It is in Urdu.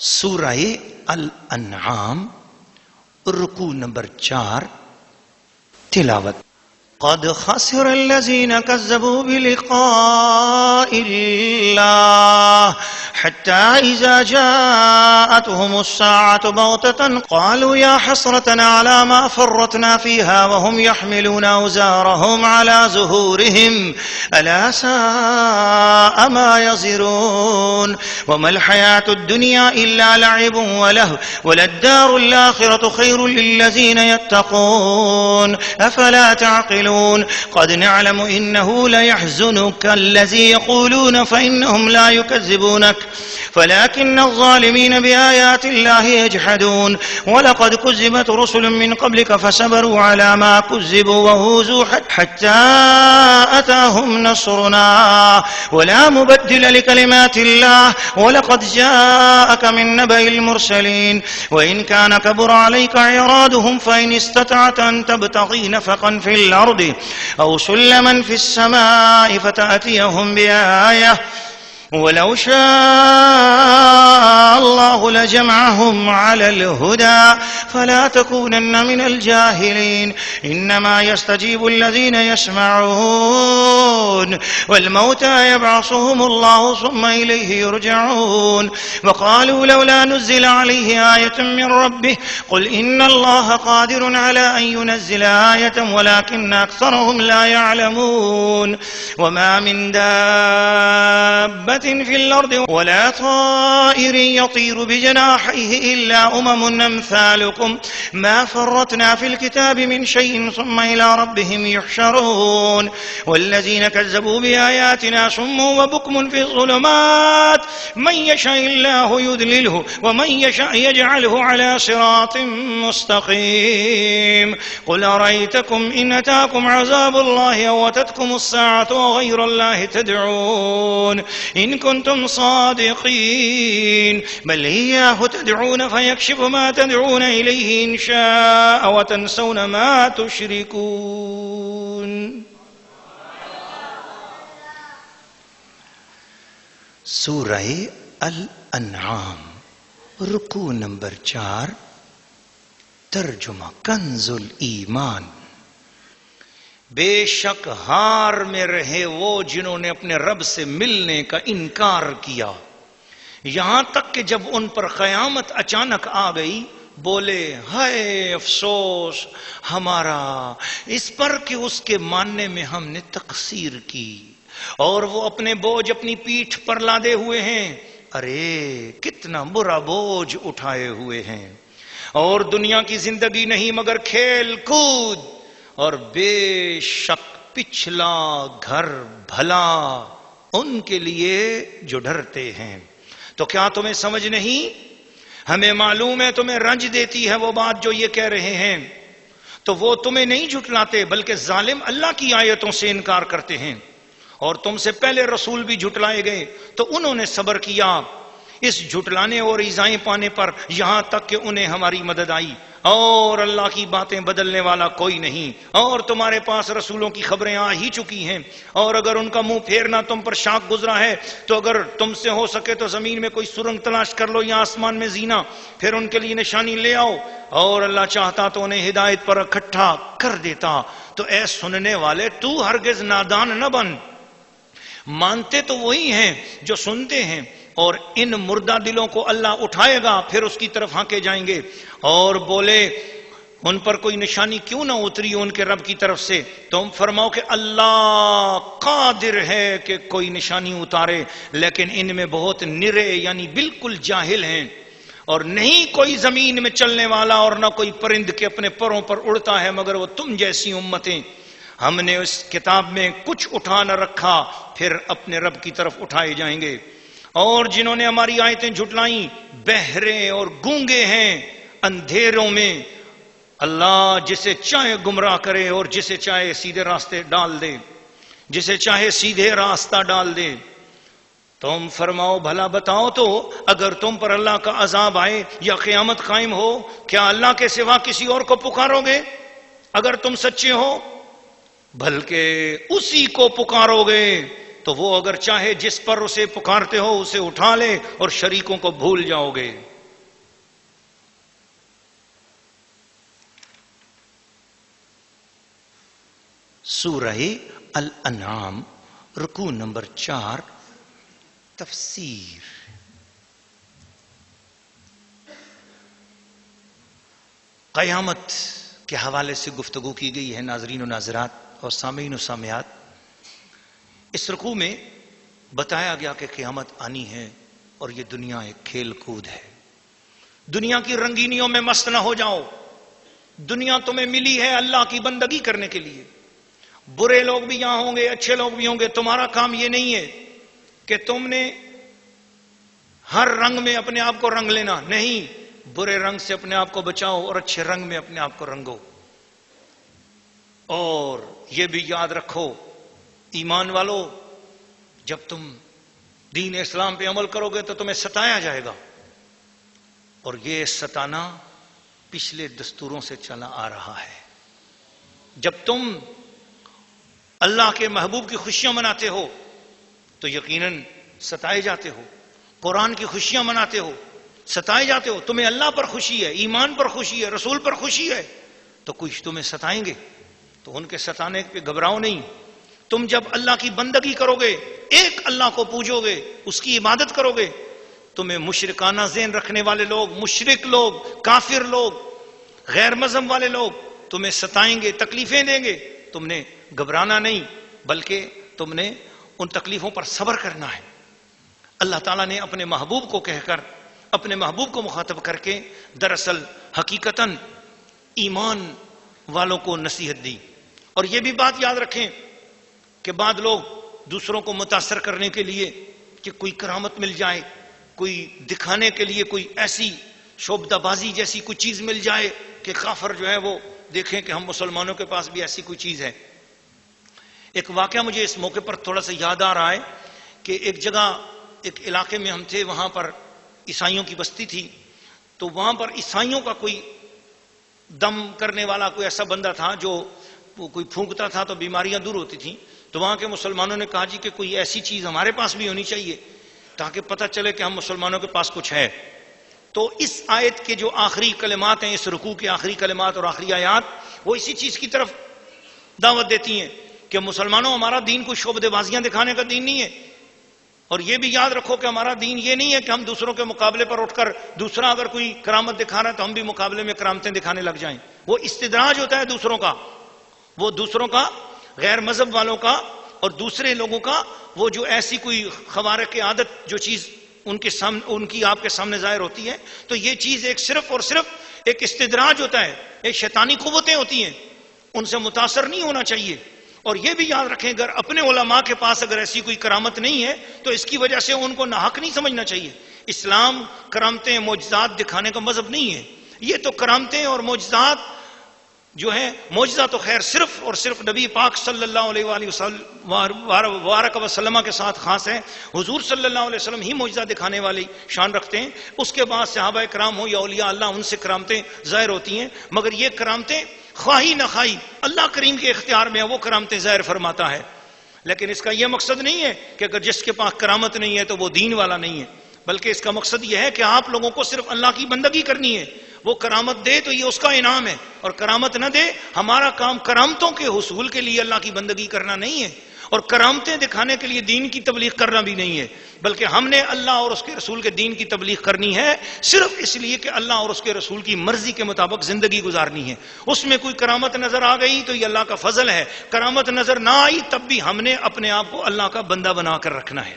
سورہ الانعام رکوع نمبر 4 تلاوت. قد خسر الذين كذبوا بلقاء الله حتى إذا جاءتهم الساعة بغتة قالوا يا حسرتنا على ما فرطنا فيها وهم يحملون أوزارهم على ظهورهم ألا ساء ما يزرون وما الحياة الدنيا إلا لعب ولهو وللدار الآخرة خير للذين يتقون أفلا تعقلون قد نعلم إنه ليحزنك الذي يقولون فإنهم لا يكذبونك ولكن الظالمين بآيات الله يجحدون ولقد كذبت رسل من قبلك فصبروا على ما كذبوا وأوذوا حتى أتاهم نصرنا ولا مبدل لكلمات الله ولقد جاءك من نبأ المرسلين وإن كان كبر عليك إعراضهم فإن استطعت أن تبتغي نفقا في الأرض أو سلما في السماء فتأتيهم بآية ولو شاء الله لجمعهم على الهدى فلا تكونن من الجاهلين إنما يستجيب الذين يسمعون والموتى يبعثهم الله ثم إليه يرجعون وقالوا لولا نزل عليه آية من ربه قل إن الله قادر على أن ينزل آية ولكن أكثرهم لا يعلمون وما من دابة في الأرض ولا طائر يطير بجناحيه إلا أمم أمثالكم ما فرطنا في الكتاب من شيء ثم إلى ربهم يحشرون والذين كذبوا بآياتنا صم وبكم في الظلمات من يشاء الله يضلله ومن يشاء يجعله على صراط مستقيم قل أرأيتكم إن أتاكم عذاب الله أو أتتكم الساعة وغير الله تدعون إن كنتم صادقين بل إياه تدعون فيكشف ما تدعون إليه إن شاء وتنسون ما تشركون. سورہ الانعام رکوع نمبر 4 ترجمہ. کنز الایمان. بے شک ہار میں رہے وہ جنہوں نے اپنے رب سے ملنے کا انکار کیا، یہاں تک کہ جب ان پر قیامت اچانک آ گئی بولے ہائے افسوس ہمارا اس پر کہ اس کے ماننے میں ہم نے تقصیر کی، اور وہ اپنے بوجھ اپنی پیٹھ پر لادے ہوئے ہیں، ارے کتنا برا بوجھ اٹھائے ہوئے ہیں، اور دنیا کی زندگی نہیں مگر کھیل کود، اور بے شک پچھلا گھر بھلا ان کے لیے جو ڈرتے ہیں۔ تو کیا تمہیں سمجھ نہیں؟ ہمیں معلوم ہے تمہیں رنج دیتی ہے وہ بات جو یہ کہہ رہے ہیں، تو وہ تمہیں نہیں جھٹلاتے بلکہ ظالم اللہ کی آیتوں سے انکار کرتے ہیں، اور تم سے پہلے رسول بھی جھٹلائے گئے تو انہوں نے صبر کیا اس جھٹلانے اور ایذائیں پانے پر، یہاں تک کہ انہیں ہماری مدد آئی، اور اللہ کی باتیں بدلنے والا کوئی نہیں، اور تمہارے پاس رسولوں کی خبریں آ ہی چکی ہیں، اور اگر ان کا منہ پھیرنا تم پر شاق گزرا ہے تو اگر تم سے ہو سکے تو زمین میں کوئی سرنگ تلاش کر لو یا آسمان میں زینہ، پھر ان کے لیے نشانی لے آؤ، اور اللہ چاہتا تو انہیں ہدایت پر اکٹھا کر دیتا۔ تو اے سننے والے تو ہرگز نادان نہ بن، مانتے تو وہی ہیں جو سنتے ہیں، اور ان مردہ دلوں کو اللہ اٹھائے گا پھر اس کی طرف ہانکے جائیں گے، اور بولے ان پر کوئی نشانی کیوں نہ اتری ان کے رب کی طرف سے؟ تم فرماؤ کہ اللہ قادر ہے کہ کوئی نشانی اتارے، لیکن ان میں بہت نرے یعنی بالکل جاہل ہیں، اور نہیں کوئی زمین میں چلنے والا اور نہ کوئی پرند کے اپنے پروں پر اڑتا ہے مگر وہ تم جیسی امتیں۔ ہم نے اس کتاب میں کچھ اٹھا نہ رکھا، پھر اپنے رب کی طرف اٹھائے جائیں گے۔ اور جنہوں نے ہماری آیتیں جھٹلائیں بہرے اور گونگے ہیں اندھیروں میں، اللہ جسے چاہے گمراہ کرے اور جسے چاہے سیدھے راستے ڈال دے، جسے چاہے سیدھے راستہ ڈال دے۔ تم فرماؤ بھلا بتاؤ تو اگر تم پر اللہ کا عذاب آئے یا قیامت قائم ہو، کیا اللہ کے سوا کسی اور کو پکارو گے؟ اگر تم سچے ہو بلکہ اسی کو پکارو گے تو وہ اگر چاہے جس پر اسے پکارتے ہو اسے اٹھا لے اور شریکوں کو بھول جاؤ گے۔ سورہ الانعام رکوع نمبر 4 تفسیر۔ قیامت کے حوالے سے گفتگو کی گئی ہے ناظرین و ناظرات اور سامعین و سامعات۔ اس رکوع میں بتایا گیا کہ قیامت آنی ہے اور یہ دنیا ایک کھیل کود ہے۔ دنیا کی رنگینیوں میں مست نہ ہو جاؤ۔ دنیا تمہیں ملی ہے اللہ کی بندگی کرنے کے لیے۔ برے لوگ بھی یہاں ہوں گے، اچھے لوگ بھی ہوں گے۔ تمہارا کام یہ نہیں ہے کہ تم نے ہر رنگ میں اپنے آپ کو رنگ لینا، نہیں، برے رنگ سے اپنے آپ کو بچاؤ اور اچھے رنگ میں اپنے آپ کو رنگو۔ اور یہ بھی یاد رکھو ایمان والو، جب تم دین اسلام پہ عمل کرو گے تو تمہیں ستایا جائے گا، اور یہ ستانا پچھلے دستوروں سے چلا آ رہا ہے۔ جب تم اللہ کے محبوب کی خوشیاں مناتے ہو تو یقیناً ستائے جاتے ہو، قرآن کی خوشیاں مناتے ہو ستائے جاتے ہو۔ تمہیں اللہ پر خوشی ہے، ایمان پر خوشی ہے، رسول پر خوشی ہے، تو کچھ تمہیں ستائیں گے تو ان کے ستانے پہ گھبراؤ نہیں۔ تم جب اللہ کی بندگی کرو گے، ایک اللہ کو پوجو گے، اس کی عبادت کرو گے، تمہیں مشرکانہ ذہن رکھنے والے لوگ، مشرک لوگ، کافر لوگ، غیر مذہب والے لوگ تمہیں ستائیں گے، تکلیفیں دیں گے۔ تم نے گھبرانا نہیں، بلکہ تم نے ان تکلیفوں پر صبر کرنا ہے۔ اللہ تعالیٰ نے اپنے محبوب کو کہہ کر، اپنے محبوب کو مخاطب کر کے دراصل حقیقتاً ایمان والوں کو نصیحت دی۔ اور یہ بھی بات یاد رکھیں کہ بعض لوگ دوسروں کو متاثر کرنے کے لیے کہ کوئی کرامت مل جائے، کوئی دکھانے کے لیے کوئی ایسی شعبدہ بازی جیسی کوئی چیز مل جائے کہ کافر جو ہے وہ دیکھیں کہ ہم مسلمانوں کے پاس بھی ایسی کوئی چیز ہے۔ ایک واقعہ مجھے اس موقع پر تھوڑا سا یاد آ رہا ہے کہ ایک جگہ، ایک علاقے میں ہم تھے، وہاں پر عیسائیوں کی بستی تھی، تو وہاں پر عیسائیوں کا کوئی دم کرنے والا کوئی ایسا بندہ تھا جو کوئی پھونکتا تھا تو بیماریاں دور ہوتی تھیں۔ تو وہاں کے مسلمانوں نے کہا جی کہ کوئی ایسی چیز ہمارے پاس بھی ہونی چاہیے تاکہ پتہ چلے کہ ہم مسلمانوں کے پاس کچھ ہے۔ تو اس آیت کے جو آخری کلمات ہیں، اس رکوع کے آخری کلمات اور آخری آیات، وہ اسی چیز کی طرف دعوت دیتی ہیں کہ مسلمانوں، ہمارا دین کوئی شعبدے بازیاں دکھانے کا دین نہیں ہے۔ اور یہ بھی یاد رکھو کہ ہمارا دین یہ نہیں ہے کہ ہم دوسروں کے مقابلے پر اٹھ کر، دوسرا اگر کوئی کرامت دکھا رہا ہے تو ہم بھی مقابلے میں کرامتیں دکھانے لگ جائیں۔ وہ استدراج ہوتا ہے دوسروں کا، وہ دوسروں کا، غیر مذہب والوں کا اور دوسرے لوگوں کا، وہ جو ایسی کوئی خوارق عادت جو چیز ان کے سامنے، ان کی آپ کے سامنے ظاہر ہوتی ہے، تو یہ چیز ایک صرف اور صرف ایک استدراج ہوتا ہے، ایک شیطانی قوتیں ہوتی ہیں، ان سے متاثر نہیں ہونا چاہیے۔ اور یہ بھی یاد رکھیں اگر اپنے علماء کے پاس اگر ایسی کوئی کرامت نہیں ہے تو اس کی وجہ سے ان کو ناحق نہیں سمجھنا چاہیے۔ اسلام کرامتیں، معجزات دکھانے کا مذہب نہیں ہے۔ یہ تو کرامتیں اور معجزات جو ہیں، معجزہ تو خیر صرف اور صرف نبی پاک صلی اللہ علیہ وآلہ وسلم کے ساتھ خاص ہے۔ حضور صلی اللہ علیہ وسلم ہی معجزہ دکھانے والی شان رکھتے ہیں۔ اس کے بعد صحابہ کرام ہو یا اولیاء اللہ، ان سے کرامتیں ظاہر ہوتی ہیں، مگر یہ کرامتیں خواہی نہ خواہی اللہ کریم کے اختیار میں ہے، وہ کرامتیں ظاہر فرماتا ہے۔ لیکن اس کا یہ مقصد نہیں ہے کہ اگر جس کے پاس کرامت نہیں ہے تو وہ دین والا نہیں ہے، بلکہ اس کا مقصد یہ ہے کہ آپ لوگوں کو صرف اللہ کی بندگی کرنی ہے۔ وہ کرامت دے تو یہ اس کا انعام ہے، اور کرامت نہ دے، ہمارا کام کرامتوں کے حصول کے لیے اللہ کی بندگی کرنا نہیں ہے، اور کرامتیں دکھانے کے لیے دین کی تبلیغ کرنا بھی نہیں ہے، بلکہ ہم نے اللہ اور اس کے رسول کے دین کی تبلیغ کرنی ہے صرف اس لیے کہ اللہ اور اس کے رسول کی مرضی کے مطابق زندگی گزارنی ہے۔ اس میں کوئی کرامت نظر آ گئی تو یہ اللہ کا فضل ہے، کرامت نظر نہ آئی تب بھی ہم نے اپنے آپ کو اللہ کا بندہ بنا کر رکھنا ہے۔